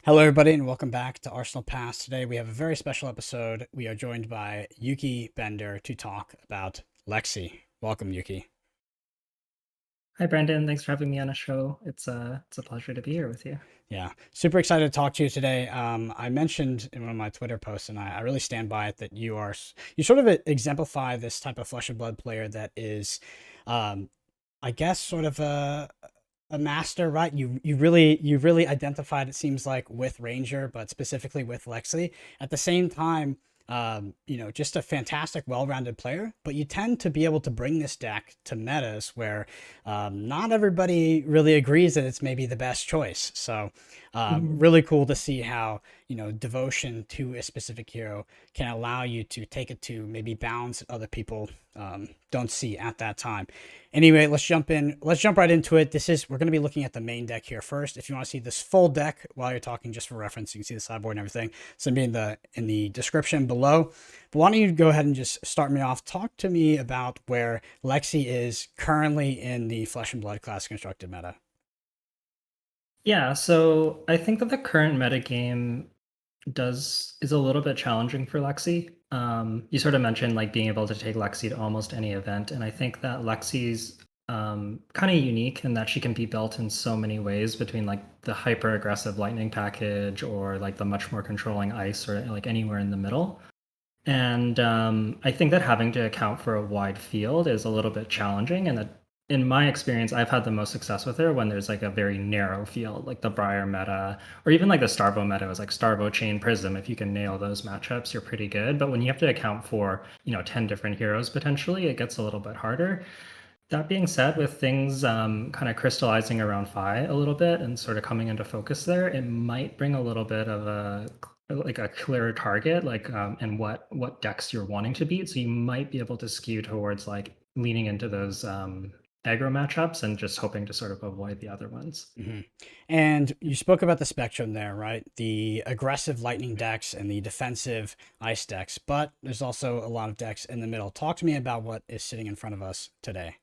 Hello, everybody, and welcome back to Arsenal Pass. Today, we have a very special episode. We are joined by Yuki Bender to talk about Lexi. Welcome, Yuki. Hi, Brandon. Thanks for having me on a show. It's a pleasure to be here with you. Yeah, super excited to talk to you today. I mentioned in one of my Twitter posts, and I really stand by it, that you sort of exemplify this type of flesh and blood player that is, um, I guess, sort of a master, right? You really identified, it seems like, with Ranger, but specifically with Lexi. At the same time, just a fantastic, well-rounded player. But you tend to be able to bring this deck to metas where not everybody really agrees that it's maybe the best choice. So Mhm. really cool to see how devotion to a specific hero can allow you to take it to maybe bounds that other people don't see at that time. Anyway, let's jump in. Let's jump right into it. We're going to be looking at the main deck here first. If you want to see this full deck while you're talking, just for reference, you can see the sideboard and everything. It's going to be in the description below. But why don't you go ahead and just start me off? Talk to me about where Lexi is currently in the Flesh and Blood class constructed meta. Yeah, so I think that the current metagame does is a little bit challenging for Lexi. You sort of mentioned like being able to take Lexi to almost any event, and I think that Lexi's kind of unique in that she can be built in so many ways between like the hyper aggressive lightning package or like the much more controlling ice or like anywhere in the middle. And I think that having to account for a wide field is a little bit challenging. And that, in my experience, I've had the most success with her when there's like a very narrow field, like the Briar meta, or even like the Starvo meta is like Starvo Chain Prism. If you can nail those matchups, you're pretty good. But when you have to account for, 10 different heroes potentially, it gets a little bit harder. That being said, with things kind of crystallizing around Phi a little bit and sort of coming into focus there, it might bring a little bit of a clearer target, like and what decks you're wanting to beat. So you might be able to skew towards like leaning into those aggro matchups and just hoping to sort of avoid the other ones. Mm-hmm. And you spoke about the spectrum there, right? The aggressive lightning decks and the defensive ice decks, but there's also a lot of decks in the middle. Talk to me about what is sitting in front of us today.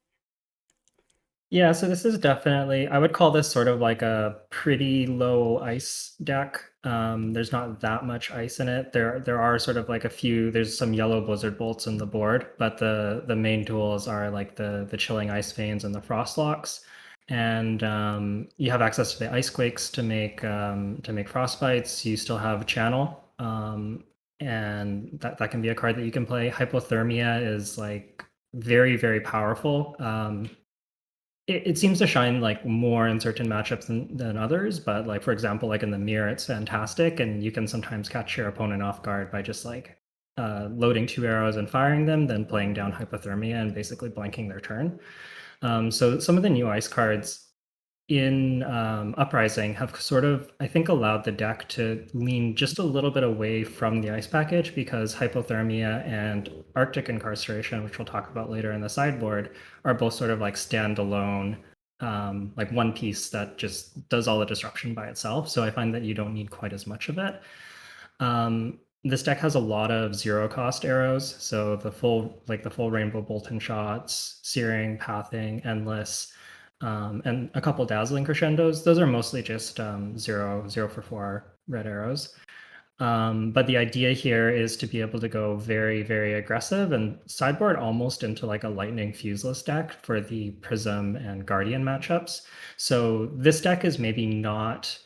Yeah, so this is definitely, I would call this sort of like a pretty low ice deck. There's not that much ice in it. There are sort of like a few, there's some yellow blizzard bolts in the board, but the main tools are like the chilling ice veins and the frost locks. And you have access to the ice quakes to make frostbites. You still have channel. And that can be a card that you can play. Hypothermia is like very, very powerful. It seems to shine like more in certain matchups than others, but like for example, like in the mirror, it's fantastic, and you can sometimes catch your opponent off guard by just like loading two arrows and firing them, then playing down hypothermia and basically blanking their turn. So some of the new ice cards in Uprising have sort of, I think, allowed the deck to lean just a little bit away from the ice package because hypothermia and Arctic incarceration, which we'll talk about later in the sideboard, are both sort of like standalone, like one piece that just does all the disruption by itself. So I find that you don't need quite as much of it. This deck has a lot of zero cost arrows, so the full rainbow Bolton shots, searing, pathing, endless, and a couple dazzling crescendos. Those are mostly just zero for four red arrows. But the idea here is to be able to go very, very aggressive and sideboard almost into like a lightning fuseless deck for the Prism and Guardian matchups. So this deck is maybe not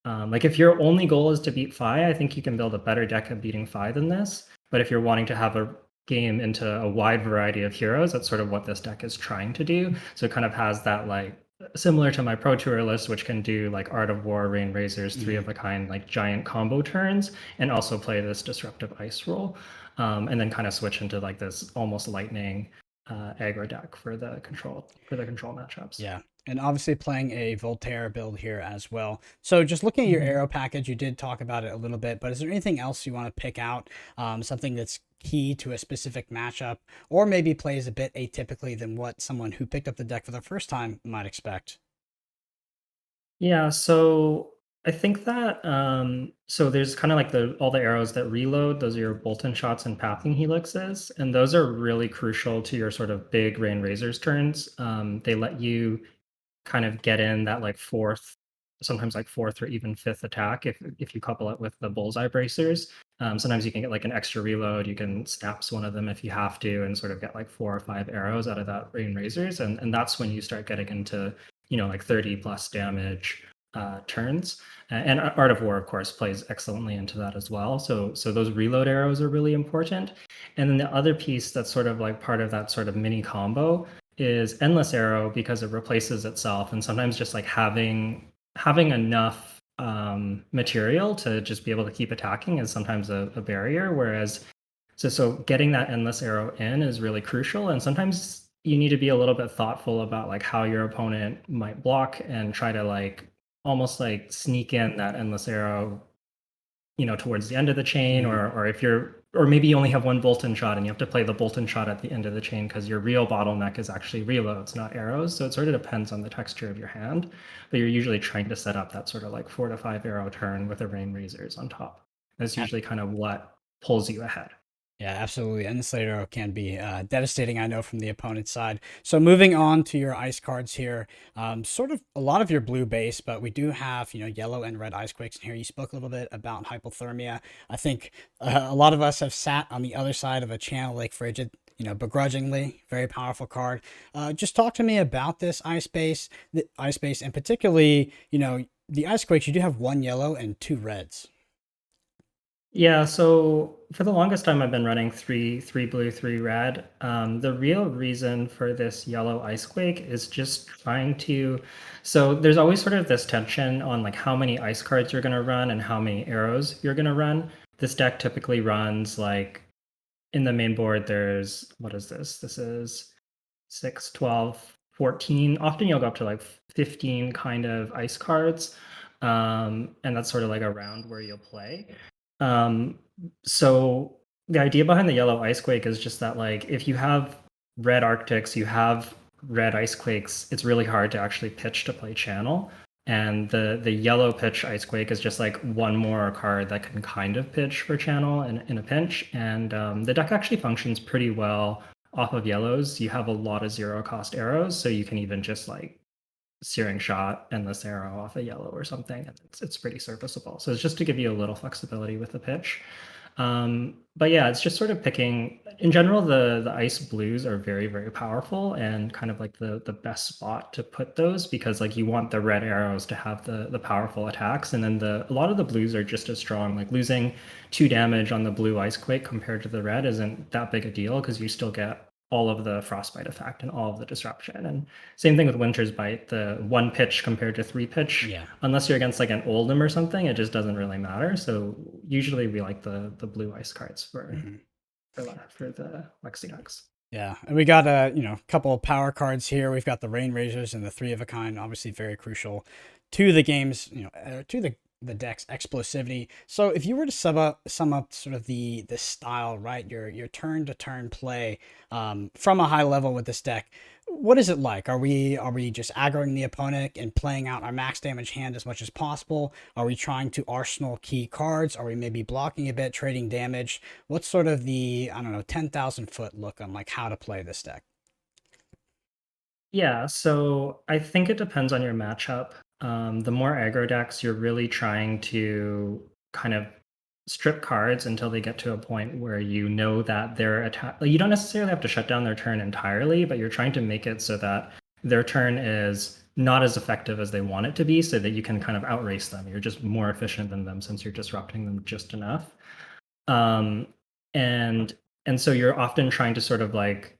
like if your only goal is to beat Phi, I think you can build a better deck of beating Phi than this. But if you're wanting to have a game into a wide variety of heroes, that's sort of what this deck is trying to do. So it kind of has that like similar to my Pro Tour list, which can do like Art of War, Rain Razors, three Mm-hmm. of a kind, like giant combo turns, and also play this disruptive ice roll, and then kind of switch into like this almost lightning aggro deck for the control matchups. Yeah. And obviously playing a Voltaire build here as well. So just looking at your Mhm. arrow package, you did talk about it a little bit, but is there anything else you want to pick out? Something that's key to a specific matchup, or maybe plays a bit atypically than what someone who picked up the deck for the first time might expect? Yeah, so I think that so there's kind of like the all the arrows that reload, those are your Bolton shots and pathing helixes, and those are really crucial to your sort of big Rain Razors turns. They let you kind of get in that like fourth. sometimes like fourth or even fifth attack if you couple it with the bullseye bracers. Sometimes you can get like an extra reload. You can snaps one of them if you have to, and sort of get like 4 or 5 arrows out of that rain razors, and that's when you start getting into like 30 plus damage turns. And Art of War, of course, plays excellently into that as well. So those reload arrows are really important. And then the other piece that's sort of like part of that sort of mini combo is Endless Arrow, because it replaces itself, and sometimes just like having enough material to just be able to keep attacking is sometimes a barrier. Whereas so getting that Endless Arrow in is really crucial, and sometimes you need to be a little bit thoughtful about like how your opponent might block and try to like almost like sneak in that Endless Arrow towards the end of the chain, Mhm. or if you're, or maybe you only have one bolt and shot and you have to play the bolt and shot at the end of the chain because your real bottleneck is actually reloads, not arrows. So it sort of depends on the texture of your hand, but you're usually trying to set up that sort of like 4 to 5 arrow turn with the rain razors on top. That's usually kind of what pulls you ahead. Yeah, absolutely. And the Slater can be devastating, I know, from the opponent's side. So moving on to your ice cards here, sort of a lot of your blue base, but we do have, yellow and red ice quakes in here. You spoke a little bit about hypothermia. I think a lot of us have sat on the other side of a channel like Frigid, begrudgingly. Very powerful card. Just talk to me about this ice base, and particularly, the ice quakes. You do have one yellow and two reds. Yeah, so for the longest time, I've been running three blue, three red. The real reason for this yellow ice quake is just trying to. So there's always sort of this tension on like how many ice cards you're going to run and how many arrows you're going to run. This deck typically runs like in the main board. There's, what is this? This is 6, 12, 14. Often you'll go up to like 15 kind of ice cards. And that's sort of like a round where you'll play. Um, so the idea behind the yellow ice quake is just that like if you have red Arctics, you have red ice quakes, it's really hard to actually pitch to play channel. And the yellow pitch ice quake is just like one more card that can kind of pitch for channel in a pinch. And the deck actually functions pretty well off of yellows. You have a lot of zero cost arrows, so you can even just like searing shot, endless arrow off a yellow or something, and it's pretty serviceable. So it's just to give you a little flexibility with the pitch. But yeah, it's just sort of picking. In general, the ice blues are very very powerful and kind of like the best spot to put those, because like you want the red arrows to have the powerful attacks, and then a lot of the blues are just as strong. Like losing 2 damage on the blue ice quake compared to the red isn't that big a deal because you still get all of the frostbite effect and all of the disruption. And same thing with Winter's Bite, the one pitch compared to three pitch. Yeah. Unless you're against like an Oldham or something, it just doesn't really matter. So usually we like the blue ice cards Mhm. for the Lexi decks. Yeah, and we got a couple of power cards here. We've got the Rain Razors and the Three of a Kind, obviously very crucial to the game's to the deck's explosivity. So if you were to sum up sort of the style, right, your turn to turn play from a high level with this deck, what is it like? Are we just aggroing the opponent and playing out our max damage hand as much as possible? Are we trying to arsenal key cards? Are we maybe blocking a bit, trading damage? What's sort of the, I don't know, 10,000 foot look on like how to play this deck? Yeah, so I think it depends on your matchup. The more aggro decks, you're really trying to kind of strip cards until they get to a point where you know that their attack, like you don't necessarily have to shut down their turn entirely, but you're trying to make it so that their turn is not as effective as they want it to be, so that you can kind of outrace them. You're just more efficient than them since you're disrupting them just enough. Um, and and so you're often trying to sort of like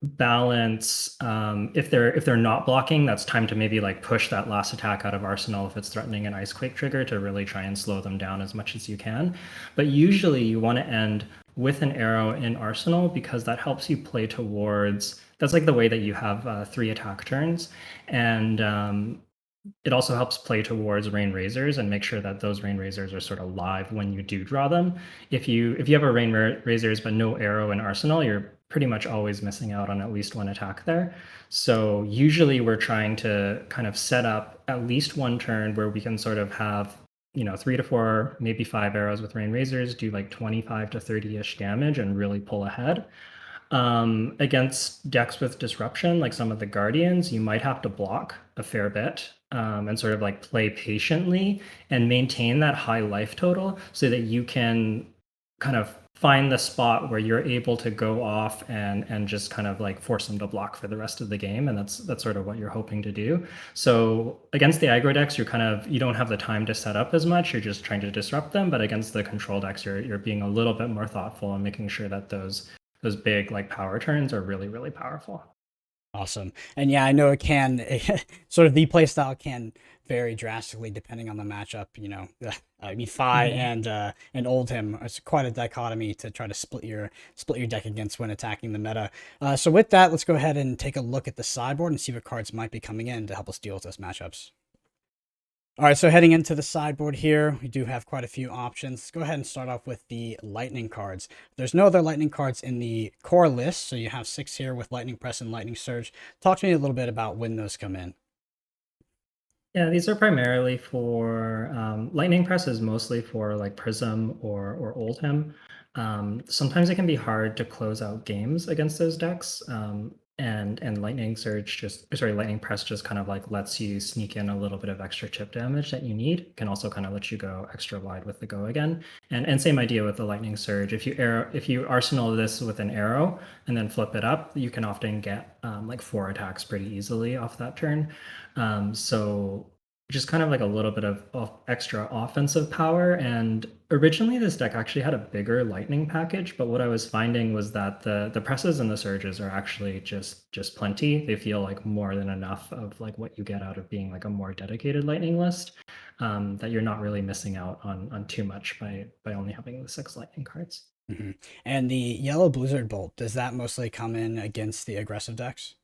balance, if they're not blocking, that's time to maybe like push that last attack out of arsenal if it's threatening an ice quake trigger, to really try and slow them down as much as you can. But usually you want to end with an arrow in arsenal, because that helps you play towards, that's like the way that you have 3 attack turns. And it also helps play towards rain razors and make sure that those rain razors are sort of live when you do draw them. If you have a razors but no arrow in arsenal, you're pretty much always missing out on at least one attack there. So usually we're trying to kind of set up at least one turn where we can sort of have 3 to 4, maybe 5 arrows with rain razors, do like 25 to 30-ish damage and really pull ahead. Against decks with disruption, like some of the Guardians, you might have to block a fair bit, and sort of like play patiently and maintain that high life total so that you can kind of find the spot where you're able to go off and just kind of like force them to block for the rest of the game. And that's sort of what you're hoping to do. So against the aggro decks, you don't have the time to set up as much. You're just trying to disrupt them. But against the control decks, you're being a little bit more thoughtful and making sure that those big like power turns are really, really powerful. Awesome. And yeah, I know it can sort of the play style can vary drastically depending on the matchup. I mean, Fi Mhm. and Oldhim. It's quite a dichotomy to try to split your deck against when attacking the meta. So with that, let's go ahead and take a look at the sideboard and see what cards might be coming in to help us deal with those matchups. All right, so heading into the sideboard here, we do have quite a few options. Let's go ahead and start off with the lightning cards. There's no other lightning cards in the core list, so you have 6 here with Lightning Press and Lightning Surge. Talk to me a little bit about when those come in. Yeah, these are primarily for Lightning Press is mostly for like Prism or Oldhim. Sometimes it can be hard to close out games against those decks. And Lightning Press just kind of like lets you sneak in a little bit of extra chip damage that you need. Can also kind of let you go extra wide with the go again. And same idea with the Lightning Surge. If you arsenal this with an arrow and then flip it up, you can often get like 4 attacks pretty easily off that turn. So just kind of like a little bit of extra offensive power. And originally, this deck actually had a bigger lightning package, but what I was finding was that the presses and the surges are actually just plenty. They feel like more than enough of like what you get out of being like a more dedicated lightning list. That you're not really missing out on too much by only having the 6 lightning cards. Hmm. And the Yellow Blizzard Bolt, does that mostly come in against the aggressive decks?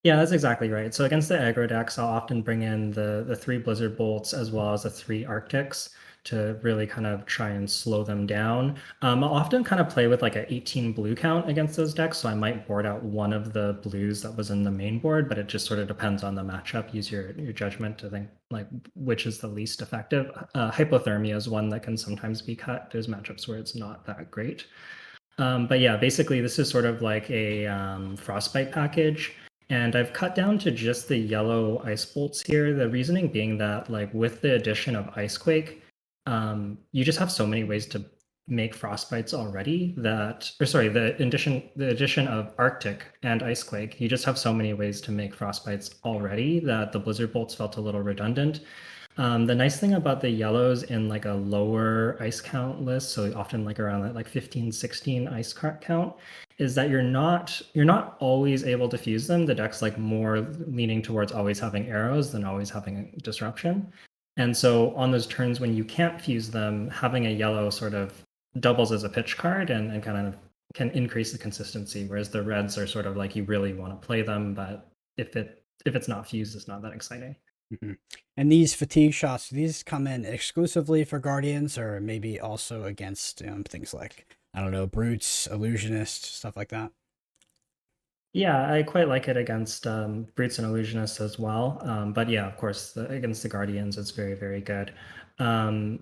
Yeah, that's exactly right. So against the aggro decks, I'll often bring in the 3 Blizzard Bolts as well as the 3 Arctics to really kind of try and slow them down. I'll often kind of play with like a 18 blue count against those decks, so I might board out one of the blues that was in the main board, but it just sort of depends on the matchup. Use your judgment to think like which is the least effective. Hypothermia is one that can sometimes be cut. There's matchups where it's not that great. But yeah, basically, this is sort of like a frostbite package. And I've cut down to just the yellow ice bolts here. The reasoning being that, like, with the addition of Icequake, you just have so many ways to make frostbites already that, or sorry, the addition of Arctic and Icequake, you just have so many ways to make frostbites already that the Blizzard bolts felt a little redundant. The nice thing about the yellows in like a lower ice count list, so often like around that like 15, 16 ice count, is that you're not always able to fuse them. The deck's like more leaning towards always having arrows than always having disruption. And so on those turns when you can't fuse them, having a yellow sort of doubles as a pitch card and kind of can increase the consistency, whereas the reds are sort of like you really want to play them, but if it's not fused, it's not that exciting. Hmm. And these fatigue shots, do these come in exclusively for Guardians or maybe also against things like, I don't know, Brutes, Illusionist, stuff like that? Yeah, I quite like it against Brutes and Illusionists as well. But yeah, of course, against the Guardians, it's very, very good. Um,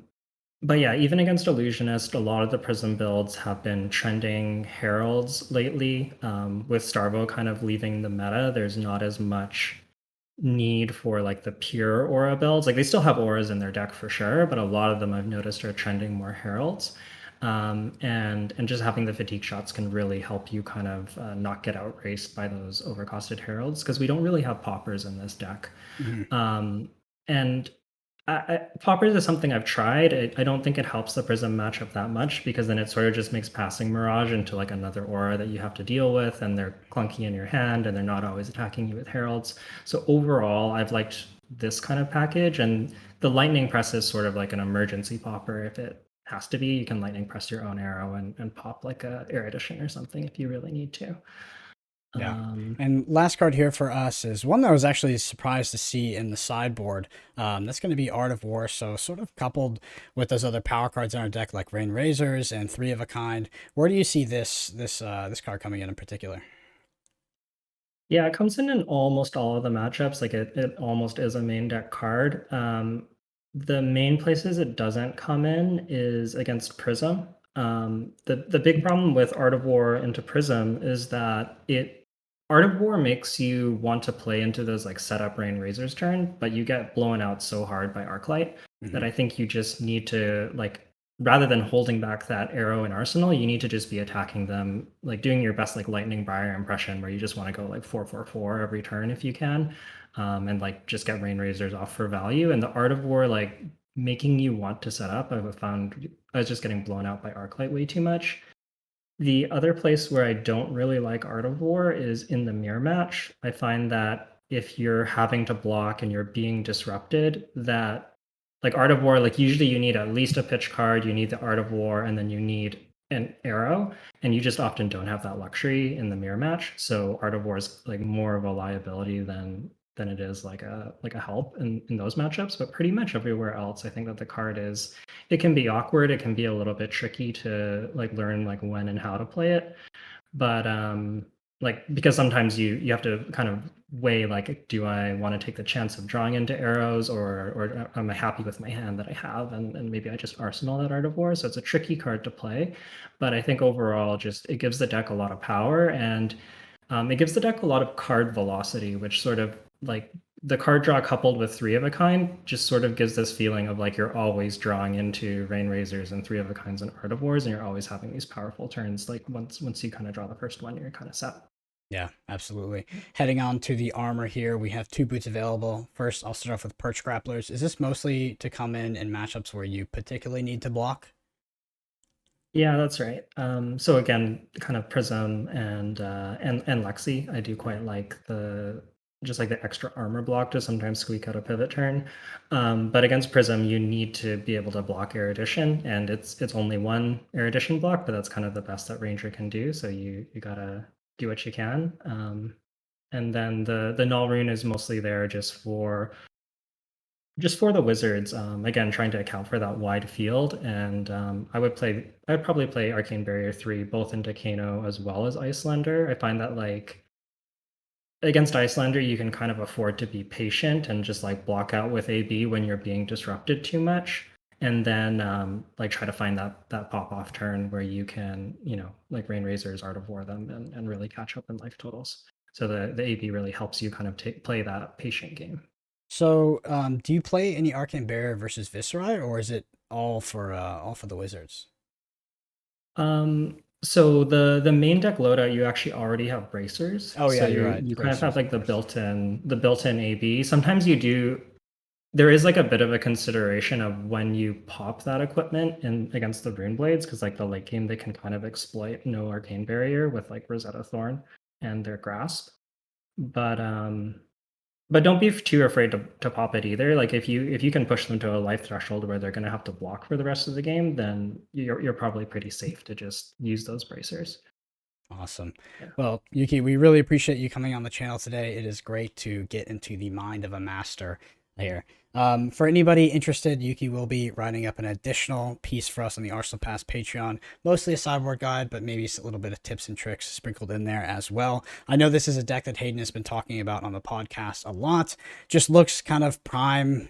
but yeah, even against Illusionist, a lot of the Prism builds have been trending Heralds lately. With Starvo kind of leaving the meta, there's not as much need for like the pure aura builds. Like they still have auras in their deck for sure, but a lot of them I've noticed are trending more heralds. And just having the fatigue shots can really help you kind of not get outraced by those overcosted heralds because we don't really have poppers in this deck. Hmm. And Poppers is something I've tried. I don't think it helps the Prism matchup that much because then it sort of just makes passing Mirage into like another aura that you have to deal with, and they're clunky in your hand, and they're not always attacking you with heralds. So overall, I've liked this kind of package, and the Lightning Press is sort of like an emergency popper if it has to be. You can Lightning Press your own arrow and pop like a Erudition or something if you really need to. Yeah. Um, And last card here for us is one that I was actually surprised to see in the sideboard. That's going to be Art of War. So sort of coupled with those other power cards in our deck like Rain Razors and Three of a Kind. Where do you see this card coming in particular? Yeah, it comes in almost all of the matchups. Like it almost is a main deck card. The main places it doesn't come in is against Prism. The big problem with Art of War into Prism is that Art of War makes you want to play into those like setup Rain Razor's turn, but you get blown out so hard by Arclight that I think you just need to like, rather than holding back that arrow in Arsenal, you need to just be attacking them, like doing your best like Lightning Briar impression where you just want to go like 4/4/4 every turn if you can, and like just get Rain Razors off for value. And the Art of War like making you want to set up, I've found I was just getting blown out by Arclight way too much. The other place where I don't really like Art of War is in the mirror match. I find that if you're having to block and you're being disrupted, that like Art of War, like usually you need at least a pitch card, you need the Art of War, and then you need an arrow, and you just often don't have that luxury in the mirror match. So Art of War is like more of a liability than it is like a help in those matchups. But pretty much everywhere else, I think that the card is, it can be awkward, it can be a little bit tricky to like learn like when and how to play it, but like because sometimes you have to kind of weigh like, do I want to take the chance of drawing into arrows, or am I happy with my hand that I have, and maybe I just arsenal that Art of War. So it's a tricky card to play, but I think overall just it gives the deck a lot of power, and it gives the deck a lot of card velocity, which sort of like the card draw coupled with three of a kind just sort of gives this feeling of like you're always drawing into Rain Razors and three of a kinds and Art of Wars, and you're always having these powerful turns. Like once you kind of draw the first one, you're kind of set. Yeah, absolutely. Heading on to the armor here, we have two boots available. First, I'll start off with Perch Grapplers. Is this mostly to come in matchups where you particularly need to block? Yeah, that's right. So again, kind of Prism and Lexi, I do quite like the just like the extra armor block to sometimes squeak out a pivot turn. But against Prism, you need to be able to block Erudition, and it's only one Erudition block, but that's kind of the best that Ranger can do. So you gotta do what you can. And then the Null Rune is mostly there just for the wizards, again, trying to account for that wide field, and I'd probably play Arcane Barrier 3 both into Kano as well as Icelander. I find that like against Icelander, you can kind of afford to be patient and just like block out with AB when you're being disrupted too much, and then like try to find that pop off turn where you can like Rain Razors, Art of War them, and really catch up in life totals. So the AB really helps you kind of play that patient game. So, do you play any Arcane Barrier versus Viscerai, or is it all for the wizards? So the main deck loadout, you actually already have bracers. Oh So yeah, you're right. you kind of Bracers, have of like course. the built-in AB. Sometimes you do there is like a bit of a consideration of when you pop that equipment in against the rune blades, because like the late game they can kind of exploit no arcane barrier with like Rosetta Thorn and their grasp. But but don't be too afraid to pop it either. Like if you can push them to a life threshold where they're going to have to block for the rest of the game, then you're probably pretty safe to just use those bracers. Awesome. Yeah. Well, Yuki, we really appreciate you coming on the channel today. It is great to get into the mind of a master here. For anybody interested, Yuki will be writing up an additional piece for us on the Arsenal Pass Patreon, mostly a sideboard guide, but maybe a little bit of tips and tricks sprinkled in there as well. I know this is a deck that Hayden has been talking about on the podcast a lot. Just looks kind of prime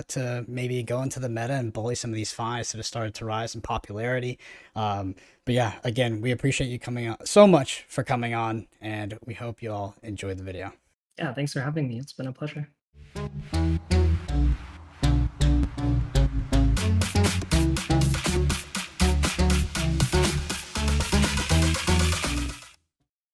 to maybe go into the meta and bully some of these fives that have started to rise in popularity. But yeah, again, we appreciate you coming on so much for coming on, and we hope you all enjoyed the video. Yeah, thanks for having me. It's been a pleasure.